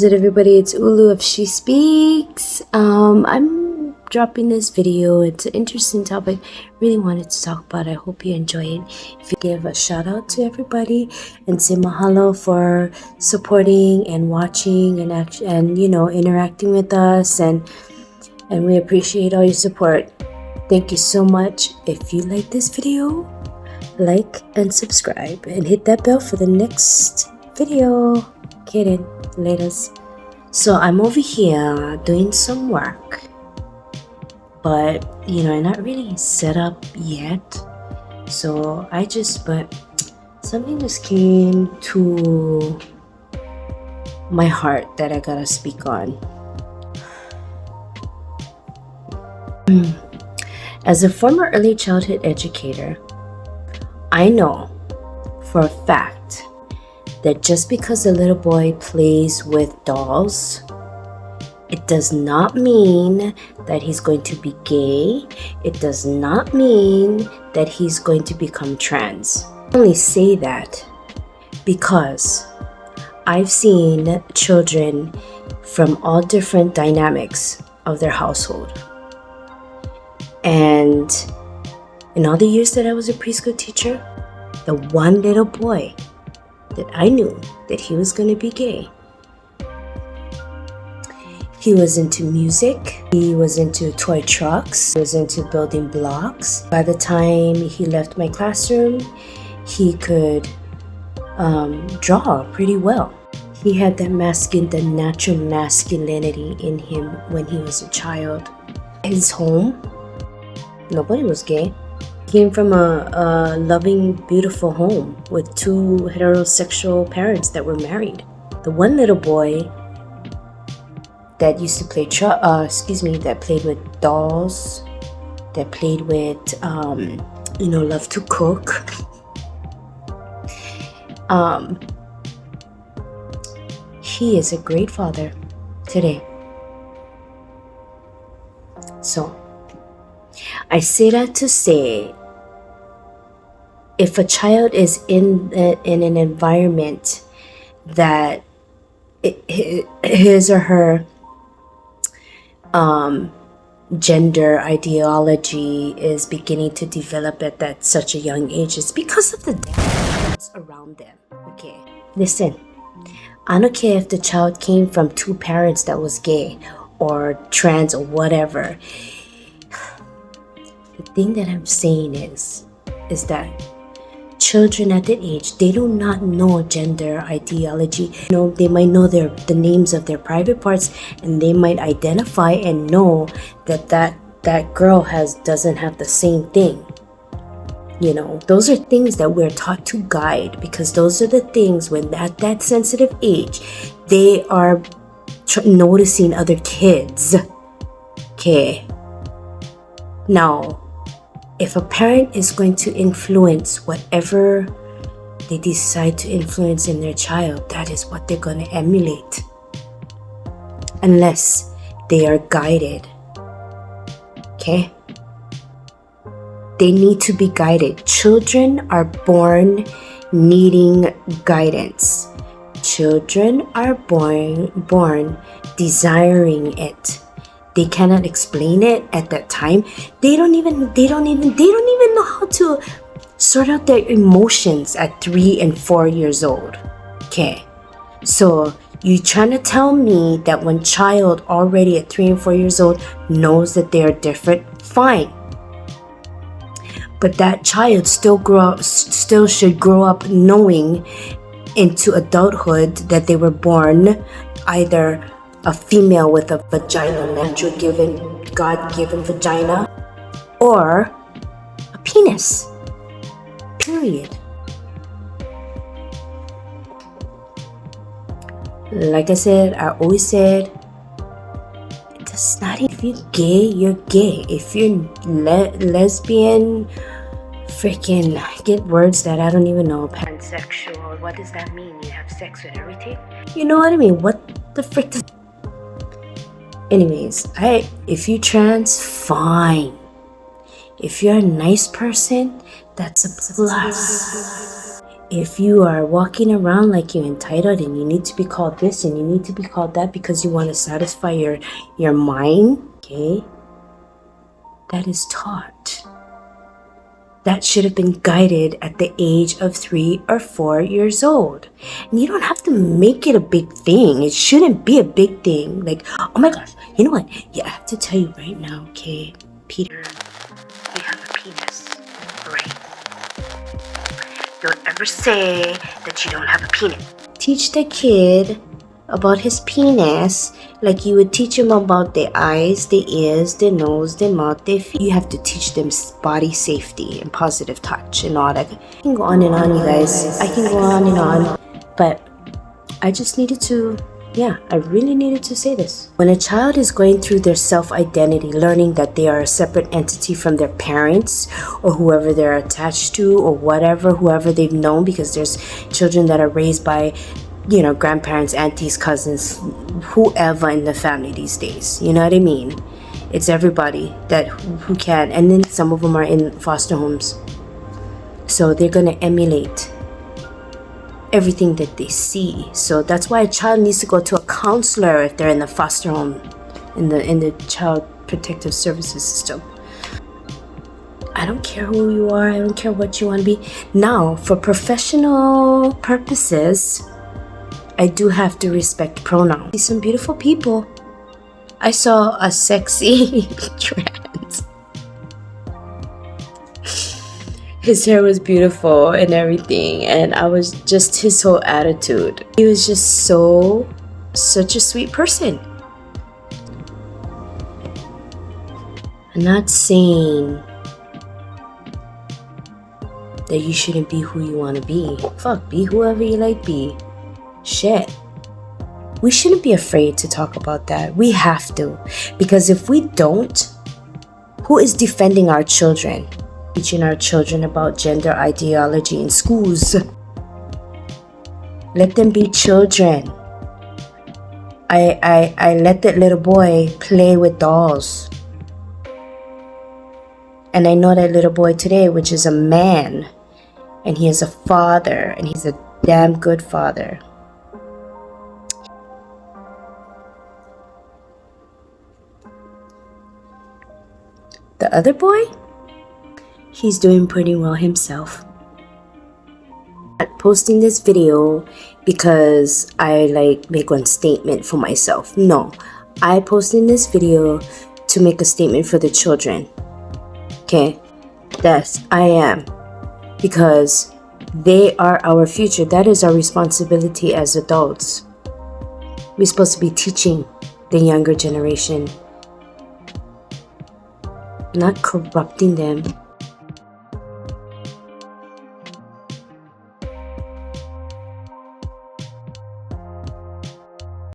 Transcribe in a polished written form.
Is it everybody? It's Ulu of She Speaks. I'm dropping this video. It's an interesting topic. Really wanted to talk about. I hope you enjoy it. If you give a shout out to everybody and say mahalo for supporting and watching and interacting with us, and we appreciate all your support. Thank you so much. If you like this video, like and subscribe and hit that bell for the next video. Okay then, laters. So I'm over here doing some work, but not really set up yet. So but something just came to my heart that I gotta speak on. As a former early childhood educator, I know for a fact that just because a little boy plays with dolls, it does not mean that he's going to be gay. It does not mean that he's going to become trans. I only say that because I've seen children from all different dynamics of their household. And in all the years that I was a preschool teacher, the one little boy that I knew that he was going to be gay. He was into music, he was into toy trucks, he was into building blocks. By the time he left my classroom, he could draw pretty well. He had that the natural masculinity in him when he was a child. His home, nobody was gay. Came from a loving, beautiful home with two heterosexual parents that were married. The one little boy that used to play that played with dolls, that played with loved to cook. He is a great father today. So I say that to say, if a child is in an environment that his or her gender ideology is beginning to develop at such a young age, it's because of the dynamics around them. Okay, listen, I don't care if the child came from two parents that was gay or trans or whatever. The thing that I'm saying is that children at that age, they do not know gender ideology. They might know the names of their private parts, and they might identify and know that girl doesn't have the same thing. Those are things that we're taught to guide, because those are the things when at that sensitive age, they are noticing other kids. Okay. Now, if a parent is going to influence whatever they decide to influence in their child, that is what they're going to emulate. Unless they are guided. Okay? They need to be guided. Children are born needing guidance. Children are born desiring it. They cannot explain it at that time. They don't even know how to sort out their emotions at 3 and 4 years old. Okay. So you trying to tell me that one child already at 3 and 4 years old knows that they are different? Fine. But that child still should grow up knowing into adulthood that they were born either a female with a vagina, God-given vagina, or a penis. Period. Like I said, I always said, it does not. If you're gay, you're gay. If you're lesbian, freaking get words that I don't even know. Pansexual. What does that mean? You have sex with everything? You know what I mean? What the frick does... Anyways, if you trans, fine. If you're a nice person, that's a plus. if you are walking around like you're entitled and you need to be called this and you need to be called that because you want to satisfy your mind, okay, that is taught. That should have been guided at the age of 3 or 4 years old. And you don't have to make it a big thing. It shouldn't be a big thing. Like, oh my gosh, you know what? Yeah, I have to tell you right now, okay, Peter, you have a penis, right? Don't ever say that you don't have a penis. Teach the kid about his penis like you would teach him about the eyes, the ears, the nose, the mouth, the feet. You have to teach them body safety and positive touch and all that. I can go on and on, you guys. I can go on and on. But I just needed to, I really needed to say this. When a child is going through their self-identity, learning that they are a separate entity from their parents or whoever they're attached to or whoever they've known, because there's children that are raised by grandparents, aunties, cousins, whoever in the family these days. You know what I mean? It's everybody who can. And then some of them are in foster homes. So they're going to emulate everything that they see. So that's why a child needs to go to a counselor if they're in the foster home, in the child protective services system. I don't care who you are. I don't care what you want to be. Now, for professional purposes, I do have to respect pronouns. See some beautiful people. I saw a sexy trans. His hair was beautiful and everything, and I was just his whole attitude. He was just such a sweet person. I'm not saying that you shouldn't be who you want to be. Fuck, be whoever you like be. Shit. We shouldn't be afraid to talk about that. We have to. Because if we don't, who is defending our children? Teaching our children about gender ideology in schools. Let them be children. I let that little boy play with dolls. And I know that little boy today, which is a man. And he is a father. And he's a damn good father. The other boy, he's doing pretty well himself. I'm not posting this video because I make one statement for myself. No, I posted this video to make a statement for the children. Okay, yes, I am. Because they are our future. That is our responsibility as adults. We're supposed to be teaching the younger generation, not corrupting them